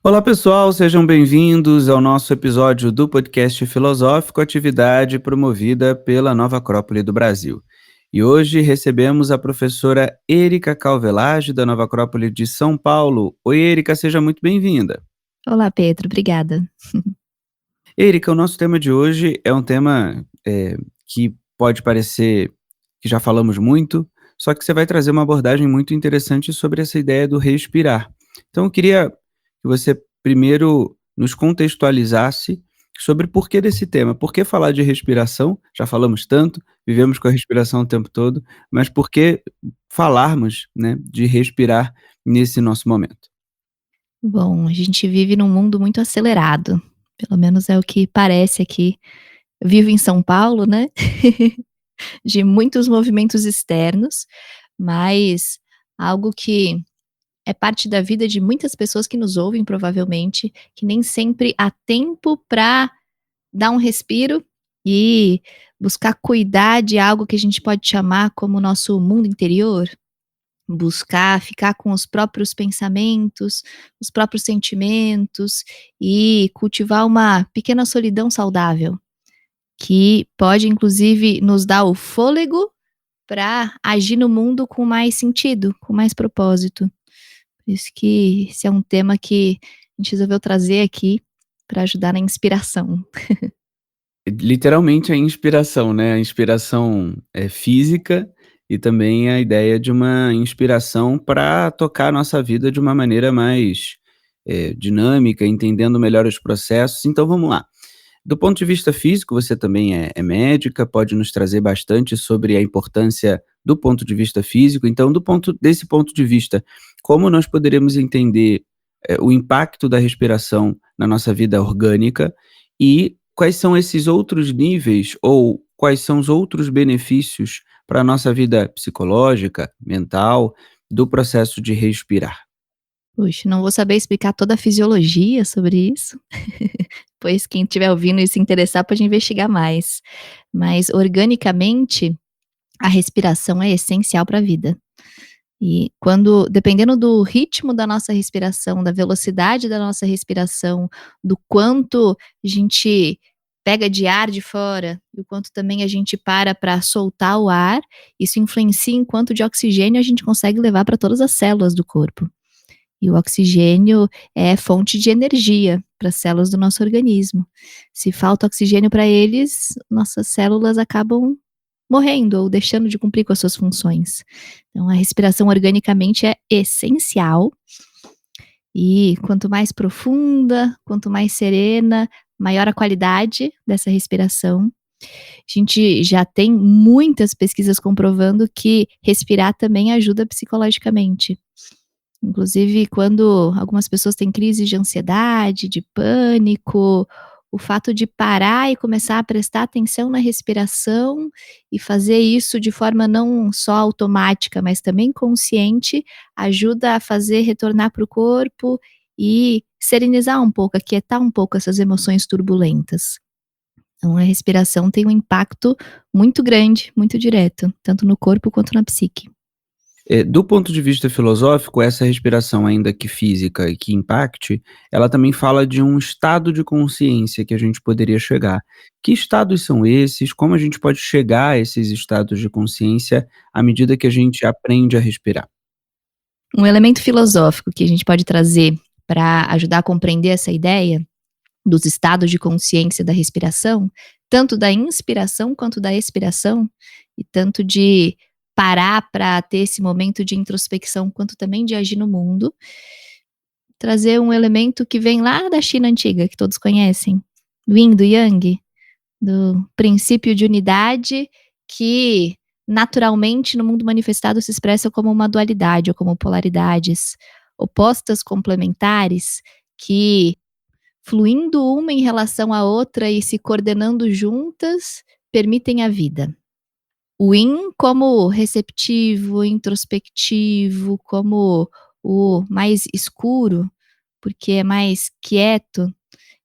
Olá pessoal, sejam bem-vindos ao nosso episódio do podcast filosófico, atividade promovida pela Nova Acrópole do Brasil. E hoje recebemos a professora Érica Calvelage, da Nova Acrópole de São Paulo. Oi, Érica, seja muito bem-vinda. Olá, Pedro, obrigada. Érica, o nosso tema de hoje é um tema que pode parecer que já falamos muito, só que você vai trazer uma abordagem muito interessante sobre essa ideia do respirar. Então, eu queria que você primeiro nos contextualizasse sobre o porquê desse tema. Por que falar de respiração? Já falamos tanto, vivemos com a respiração o tempo todo, mas por que falarmos, né, de respirar nesse nosso momento? Bom, a gente vive num mundo muito acelerado, pelo menos é o que parece aqui. Eu vivo em São Paulo, né, de muitos movimentos externos, mas algo que é parte da vida de muitas pessoas que nos ouvem, provavelmente, que nem sempre há tempo para dar um respiro e buscar cuidar de algo que a gente pode chamar como nosso mundo interior. Buscar ficar com os próprios pensamentos, os próprios sentimentos e cultivar uma pequena solidão saudável, que pode inclusive nos dar o fôlego para agir no mundo com mais sentido, com mais propósito. Por isso que esse é um tema que a gente resolveu trazer aqui para ajudar na inspiração. Literalmente a inspiração, né, a inspiração, física e também a ideia de uma inspiração para tocar a nossa vida de uma maneira mais, dinâmica, entendendo melhor os processos. Então vamos lá. Do ponto de vista físico, você também é médica, pode nos trazer bastante sobre a importância do ponto de vista físico. Então desse ponto de vista, como nós poderemos entender, o impacto da respiração na nossa vida orgânica e quais são esses outros níveis ou quais são os outros benefícios para a nossa vida psicológica, mental, do processo de respirar? Puxa, não vou saber explicar toda a fisiologia sobre isso, pois quem estiver ouvindo e se interessar pode investigar mais. Mas organicamente, a respiração é essencial para a vida. E quando dependendo do ritmo da nossa respiração, da velocidade da nossa respiração, do quanto a gente pega de ar de fora e o quanto também a gente para soltar o ar, isso influencia em quanto de oxigênio a gente consegue levar para todas as células do corpo. E o oxigênio é fonte de energia para as células do nosso organismo. Se falta oxigênio para eles, nossas células acabam morrendo ou deixando de cumprir com as suas funções. Então a respiração organicamente é essencial e quanto mais profunda, quanto mais serena, maior a qualidade dessa respiração. A gente já tem muitas pesquisas comprovando que respirar também ajuda psicologicamente. Inclusive, quando algumas pessoas têm crises de ansiedade, de pânico, o fato de parar e começar a prestar atenção na respiração e fazer isso de forma não só automática, mas também consciente, ajuda a fazer retornar para o corpo e serenizar um pouco, aquietar um pouco essas emoções turbulentas. Então, a respiração tem um impacto muito grande, muito direto, tanto no corpo quanto na psique. Do ponto de vista filosófico, essa respiração, ainda que física e que impacte, ela também fala de um estado de consciência que a gente poderia chegar. Que estados são esses? Como a gente pode chegar a esses estados de consciência à medida que a gente aprende a respirar? Um elemento filosófico que a gente pode trazer para ajudar a compreender essa ideia dos estados de consciência da respiração, tanto da inspiração quanto da expiração, e tanto de parar para ter esse momento de introspecção, quanto também de agir no mundo, trazer um elemento que vem lá da China antiga, que todos conhecem, do Yin, do Yang, do princípio de unidade que naturalmente no mundo manifestado se expressa como uma dualidade ou como polaridades opostas complementares que, fluindo uma em relação à outra e se coordenando juntas, permitem a vida. O Yin como receptivo, introspectivo, como o mais escuro, porque é mais quieto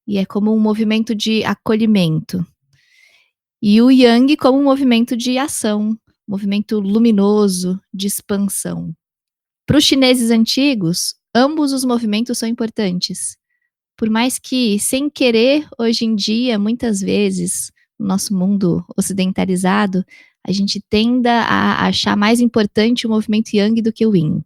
e é como um movimento de acolhimento. E o Yang como um movimento de ação, movimento luminoso, de expansão. Para os chineses antigos, ambos os movimentos são importantes. Por mais que, sem querer, hoje em dia, muitas vezes, no nosso mundo ocidentalizado, a gente tenda a achar mais importante o movimento Yang do que o Yin.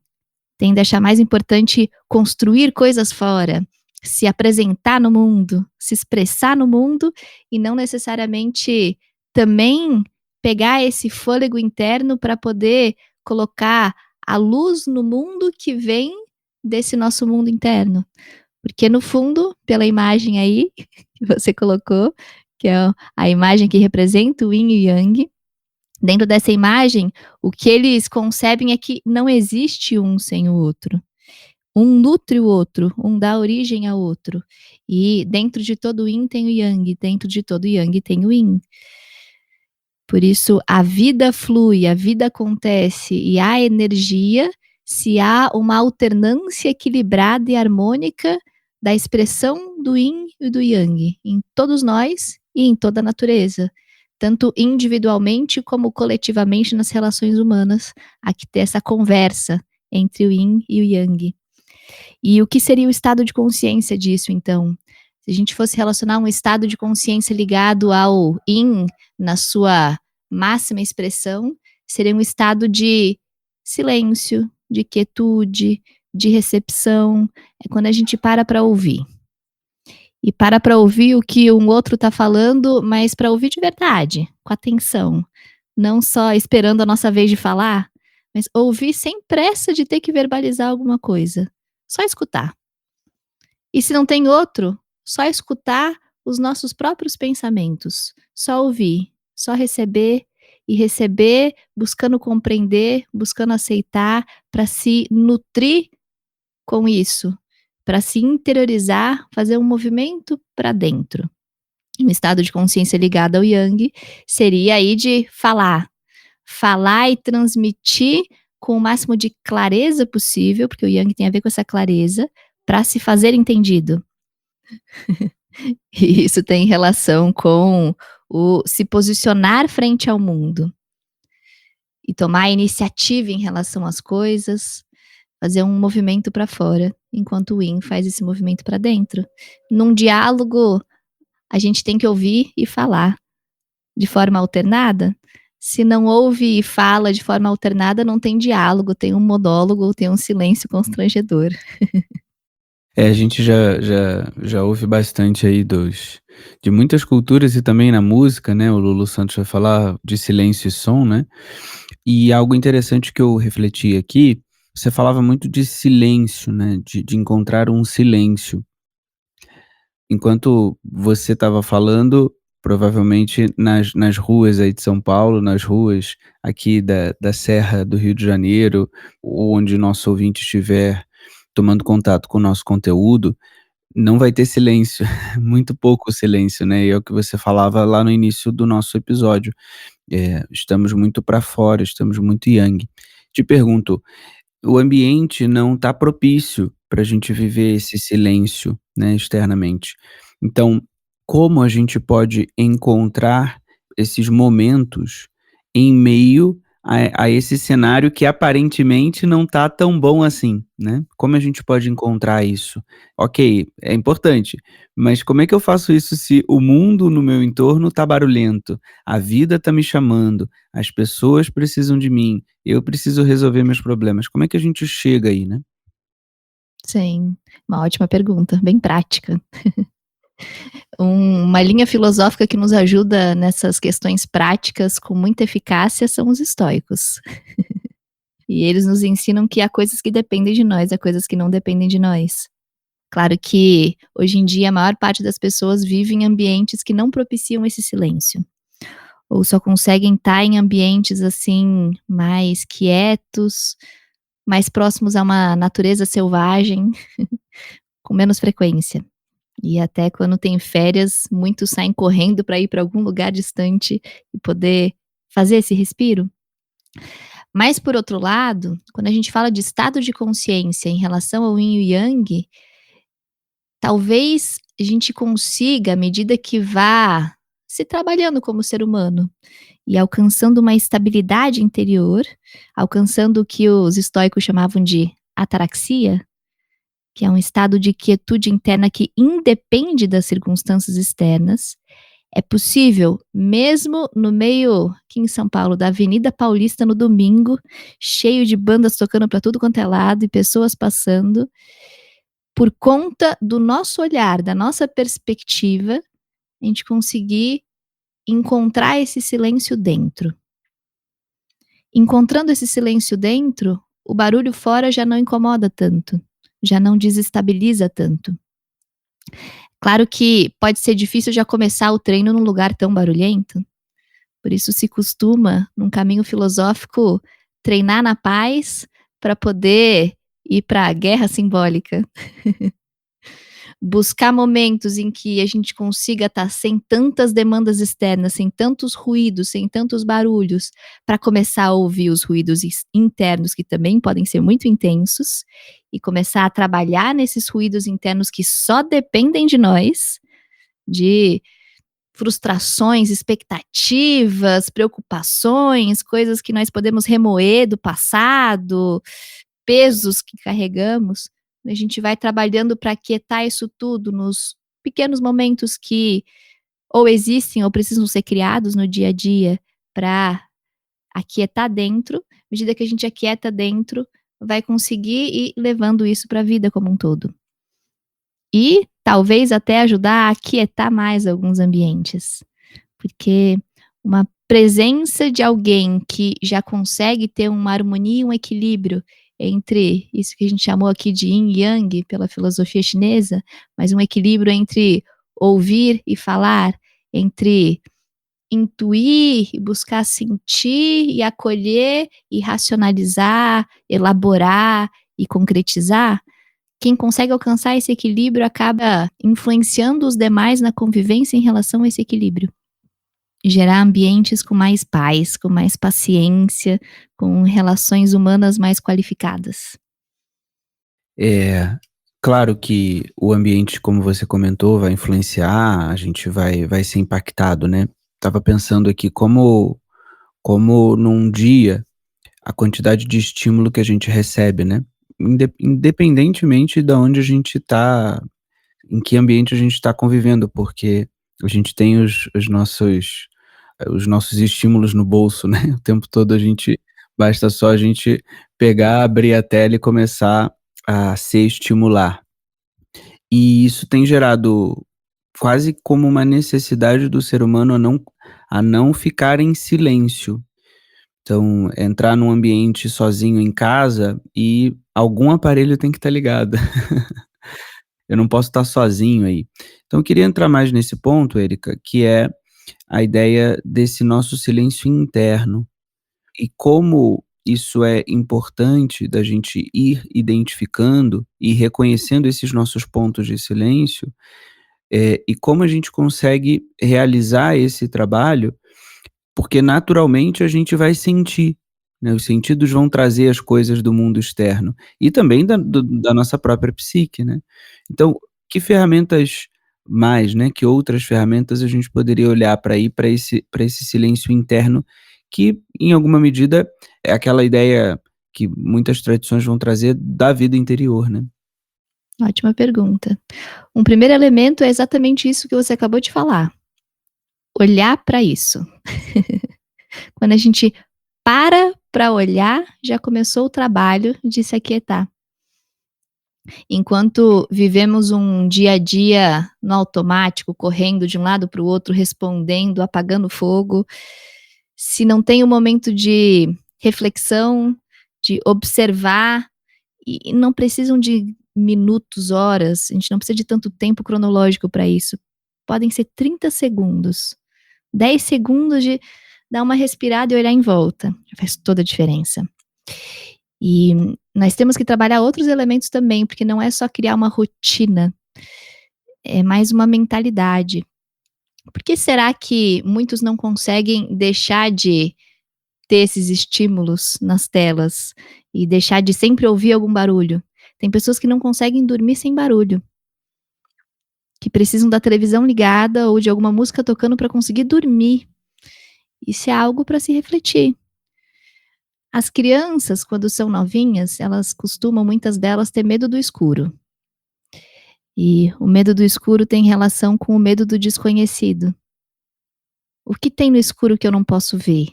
Tende a achar mais importante construir coisas fora, se apresentar no mundo, se expressar no mundo e não necessariamente também pegar esse fôlego interno para poder colocar a luz no mundo que vem desse nosso mundo interno. Porque no fundo, pela imagem aí que você colocou, que é a imagem que representa o Yin e o Yang, dentro dessa imagem, o que eles concebem é que não existe um sem o outro. Um nutre o outro, um dá origem ao outro. E dentro de todo o Yin tem o Yang, dentro de todo o Yang tem o Yin. Por isso, a vida flui, a vida acontece e há energia se há uma alternância equilibrada e harmônica da expressão do Yin e do Yang em todos nós e em toda a natureza, tanto individualmente como coletivamente nas relações humanas, há que ter essa conversa entre o Yin e o Yang. E o que seria o estado de consciência disso, então? Se a gente fosse relacionar um estado de consciência ligado ao Yin na sua máxima expressão, seria um estado de silêncio, de quietude, de recepção. É quando a gente para ouvir. E para ouvir o que um outro está falando, mas para ouvir de verdade, com atenção. Não só esperando a nossa vez de falar, mas ouvir sem pressa de ter que verbalizar alguma coisa. Só escutar. E se não tem outro, só escutar os nossos próprios pensamentos. Só ouvir, só receber e receber, buscando compreender, buscando aceitar, para se nutrir com isso, para se interiorizar, fazer um movimento para dentro. Um estado de consciência ligado ao Yang seria aí de falar e transmitir com o máximo de clareza possível, porque o Yang tem a ver com essa clareza, para se fazer entendido. E isso tem relação com o se posicionar frente ao mundo e tomar a iniciativa em relação às coisas, fazer um movimento para fora, enquanto o Yin faz esse movimento para dentro. Num diálogo, a gente tem que ouvir e falar de forma alternada. Se não ouve e fala de forma alternada, não tem diálogo, tem um monólogo ou tem um silêncio constrangedor. A gente já ouve bastante aí de muitas culturas e também na música, né, o Lulu Santos vai falar de silêncio e som, né. E algo interessante que eu refleti aqui, você falava muito de silêncio, né, de encontrar um silêncio. Enquanto você estava falando, provavelmente nas ruas aí de São Paulo, nas ruas aqui da serra do Rio de Janeiro, ou onde o nosso ouvinte estiver tomando contato com o nosso conteúdo, não vai ter silêncio, muito pouco silêncio, né, e é o que você falava lá no início do nosso episódio, estamos muito para fora, estamos muito yang. Te pergunto, o ambiente não está propício para a gente viver esse silêncio, né, externamente. Então, como a gente pode encontrar esses momentos em meio a esse cenário que aparentemente não está tão bom assim, né? Como a gente pode encontrar isso? Ok, é importante, mas como é que eu faço isso se o mundo no meu entorno está barulhento, a vida está me chamando, as pessoas precisam de mim, eu preciso resolver meus problemas. Como é que a gente chega aí, né? Sim, uma ótima pergunta, bem prática. Uma linha filosófica que nos ajuda nessas questões práticas com muita eficácia são os estoicos. E eles nos ensinam que há coisas que dependem de nós, há coisas que não dependem de nós. Claro que, hoje em dia, a maior parte das pessoas vive em ambientes que não propiciam esse silêncio. Ou só conseguem estar em ambientes, assim, mais quietos, mais próximos a uma natureza selvagem, com menos frequência. E até quando tem férias, muitos saem correndo para ir para algum lugar distante e poder fazer esse respiro. Mas, por outro lado, quando a gente fala de estado de consciência em relação ao Yin e o Yang, talvez a gente consiga, à medida que vá se trabalhando como ser humano e alcançando uma estabilidade interior, alcançando o que os estoicos chamavam de ataraxia, que é um estado de quietude interna que independe das circunstâncias externas. É possível, mesmo no meio, aqui em São Paulo, da Avenida Paulista no domingo, cheio de bandas tocando para tudo quanto é lado e pessoas passando, por conta do nosso olhar, da nossa perspectiva, a gente conseguir encontrar esse silêncio dentro. Encontrando esse silêncio dentro, o barulho fora já não incomoda tanto, já não desestabiliza tanto. Claro que pode ser difícil já começar o treino num lugar tão barulhento, por isso se costuma, num caminho filosófico, treinar na paz para poder ir para a guerra simbólica. Buscar momentos em que a gente consiga estar sem tantas demandas externas, sem tantos ruídos, sem tantos barulhos, para começar a ouvir os ruídos internos que também podem ser muito intensos, e começar a trabalhar nesses ruídos internos que só dependem de nós, de frustrações, expectativas, preocupações, coisas que nós podemos remoer do passado, pesos que carregamos. A gente vai trabalhando para aquietar isso tudo nos pequenos momentos que ou existem ou precisam ser criados no dia a dia para aquietar dentro. À medida que a gente aquieta dentro, vai conseguir ir levando isso para a vida como um todo. E talvez até ajudar a aquietar mais alguns ambientes, porque uma presença de alguém que já consegue ter uma harmonia e um equilíbrio entre isso que a gente chamou aqui de yin e yang pela filosofia chinesa, mas um equilíbrio entre ouvir e falar, entre intuir e buscar sentir e acolher e racionalizar, elaborar e concretizar. Quem consegue alcançar esse equilíbrio acaba influenciando os demais na convivência em relação a esse equilíbrio. Gerar ambientes com mais paz, com mais paciência, com relações humanas mais qualificadas. É, claro que o ambiente, como você comentou, vai influenciar, a gente vai ser impactado, né. Estava pensando aqui como num dia, a quantidade de estímulo que a gente recebe, né, independentemente da onde a gente está, em que ambiente a gente está convivendo, porque a gente tem os nossos estímulos no bolso, né, o tempo todo basta só a gente pegar, abrir a tela e começar a se estimular. E isso tem gerado quase como uma necessidade do ser humano a não ficar em silêncio. Então, entrar num ambiente sozinho em casa e algum aparelho tem que estar ligado. Eu não posso estar sozinho aí. Então eu queria entrar mais nesse ponto, Erika, que é a ideia desse nosso silêncio interno e como isso é importante da gente ir identificando e reconhecendo esses nossos pontos de silêncio, e como a gente consegue realizar esse trabalho, porque naturalmente a gente vai sentir, né, os sentidos vão trazer as coisas do mundo externo e também da nossa própria psique, né. Então, que ferramentas mais, né, que outras ferramentas a gente poderia olhar para ir para esse silêncio interno que, em alguma medida, é aquela ideia que muitas tradições vão trazer da vida interior, né. Ótima pergunta. Um primeiro elemento é exatamente isso que você acabou de falar, olhar para isso. Quando a gente para olhar, já começou o trabalho de se aquietar. Enquanto vivemos um dia a dia no automático, correndo de um lado para o outro, respondendo, apagando fogo, se não tem um momento de reflexão, de observar, e não precisam de minutos, horas, a gente não precisa de tanto tempo cronológico para isso. Podem ser 30 segundos, 10 segundos de dar uma respirada e olhar em volta, já faz toda a diferença. E nós temos que trabalhar outros elementos também, porque não é só criar uma rotina, é mais uma mentalidade. Por que será que muitos não conseguem deixar de ter esses estímulos nas telas e deixar de sempre ouvir algum barulho? Tem pessoas que não conseguem dormir sem barulho, que precisam da televisão ligada ou de alguma música tocando para conseguir dormir. Isso é algo para se refletir. As crianças, quando são novinhas, elas costumam, muitas delas, ter medo do escuro. E o medo do escuro tem relação com o medo do desconhecido. O que tem no escuro que eu não posso ver?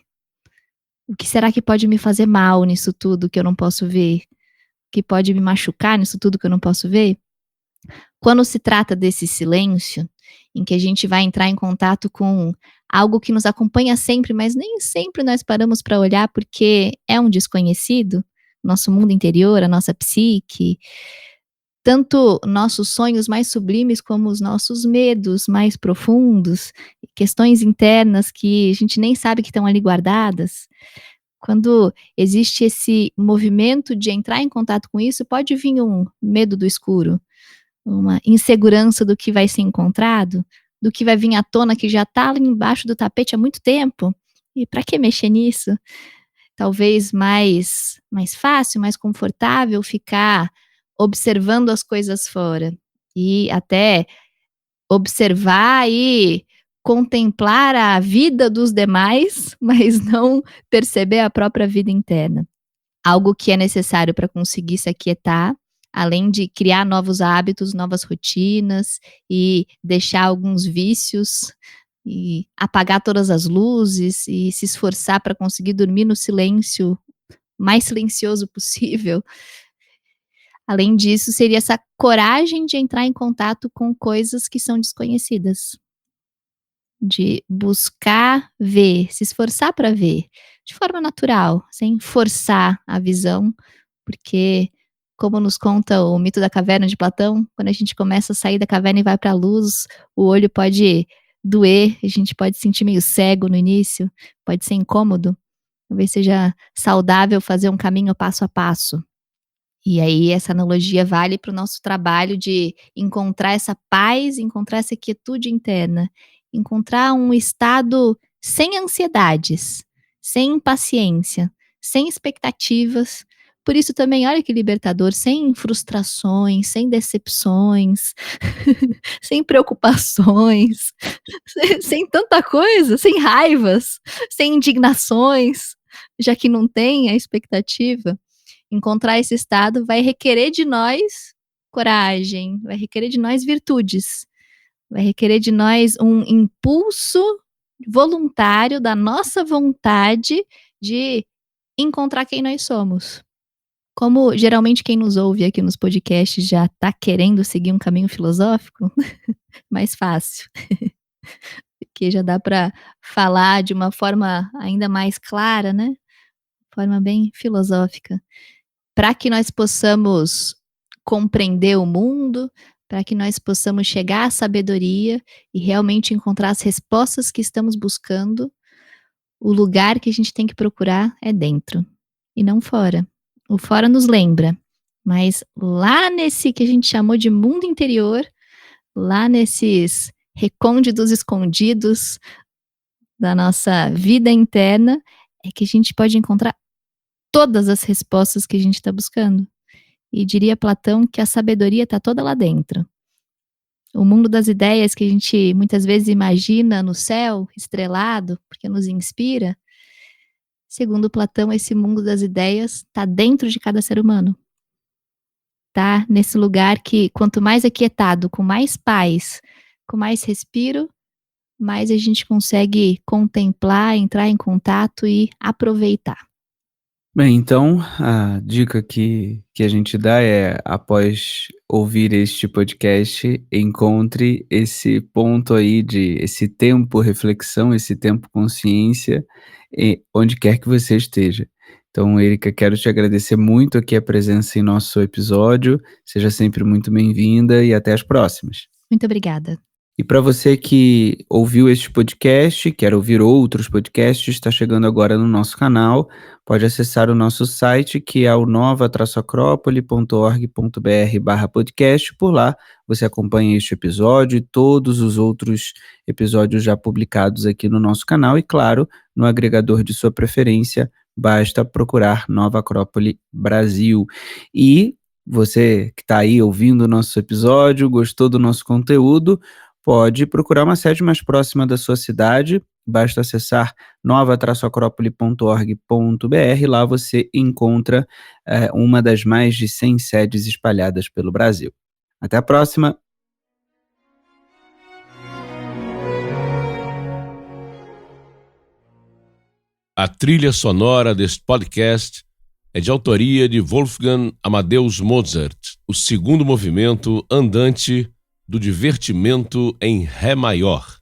O que será que pode me fazer mal nisso tudo que eu não posso ver? O que pode me machucar nisso tudo que eu não posso ver? Quando se trata desse silêncio, em que a gente vai entrar em contato com algo que nos acompanha sempre, mas nem sempre nós paramos para olhar porque é um desconhecido, nosso mundo interior, a nossa psique, tanto nossos sonhos mais sublimes como os nossos medos mais profundos, questões internas que a gente nem sabe que estão ali guardadas. Quando existe esse movimento de entrar em contato com isso, pode vir um medo do escuro, uma insegurança do que vai ser encontrado, do que vai vir à tona que já está ali embaixo do tapete há muito tempo. E para que mexer nisso? Talvez mais fácil, mais confortável ficar observando as coisas fora e até observar e contemplar a vida dos demais, mas não perceber a própria vida interna. Algo que é necessário para conseguir se aquietar, além de criar novos hábitos, novas rotinas e deixar alguns vícios e apagar todas as luzes e se esforçar para conseguir dormir no silêncio mais silencioso possível. Além disso, seria essa coragem de entrar em contato com coisas que são desconhecidas, de buscar ver, se esforçar para ver, de forma natural, sem forçar a visão, porque, como nos conta o mito da caverna de Platão, quando a gente começa a sair da caverna e vai para a luz, o olho pode doer, a gente pode se sentir meio cego no início, pode ser incômodo. Talvez seja saudável fazer um caminho passo a passo. E aí essa analogia vale para o nosso trabalho de encontrar essa paz, encontrar essa quietude interna, encontrar um estado sem ansiedades, sem impaciência, sem expectativas. Por isso também, olha que libertador, sem frustrações, sem decepções, sem preocupações, sem tanta coisa, sem raivas, sem indignações, já que não tem a expectativa. Encontrar esse estado vai requerer de nós coragem, vai requerer de nós virtudes, vai requerer de nós um impulso voluntário da nossa vontade de encontrar quem nós somos. Como geralmente quem nos ouve aqui nos podcasts já está querendo seguir um caminho filosófico, mais fácil, porque já dá para falar de uma forma ainda mais clara, né, forma bem filosófica. Para que nós possamos compreender o mundo, para que nós possamos chegar à sabedoria e realmente encontrar as respostas que estamos buscando, o lugar que a gente tem que procurar é dentro e não fora. O fora nos lembra, mas lá nesse que a gente chamou de mundo interior, lá nesses recônditos escondidos da nossa vida interna, é que a gente pode encontrar todas as respostas que a gente está buscando. E diria Platão que a sabedoria está toda lá dentro. O mundo das ideias que a gente muitas vezes imagina no céu, estrelado, porque nos inspira, segundo Platão, esse mundo das ideias está dentro de cada ser humano. Tá nesse lugar que, quanto mais aquietado, com mais paz, com mais respiro, mais a gente consegue contemplar, entrar em contato e aproveitar. Bem, então a dica que a gente dá é, após ouvir este podcast, encontre esse ponto aí de esse tempo reflexão, esse tempo consciência, onde quer que você esteja. Então, Erika, quero te agradecer muito aqui a presença em nosso episódio. Seja sempre muito bem-vinda e até as próximas. Muito obrigada. E para você que ouviu este podcast, quer ouvir outros podcasts, está chegando agora no nosso canal, pode acessar o nosso site, que é o nova-acrópole.org.br/podcast. Por lá você acompanha este episódio e todos os outros episódios já publicados aqui no nosso canal. E claro, no agregador de sua preferência, basta procurar Nova Acrópole Brasil. E você que está aí ouvindo o nosso episódio, gostou do nosso conteúdo, pode procurar uma sede mais próxima da sua cidade, basta acessar nova-acrópole.org.br, lá você encontra uma das mais de 100 sedes espalhadas pelo Brasil. Até a próxima! A trilha sonora deste podcast é de autoria de Wolfgang Amadeus Mozart, o segundo movimento andante do Divertimento em Ré maior.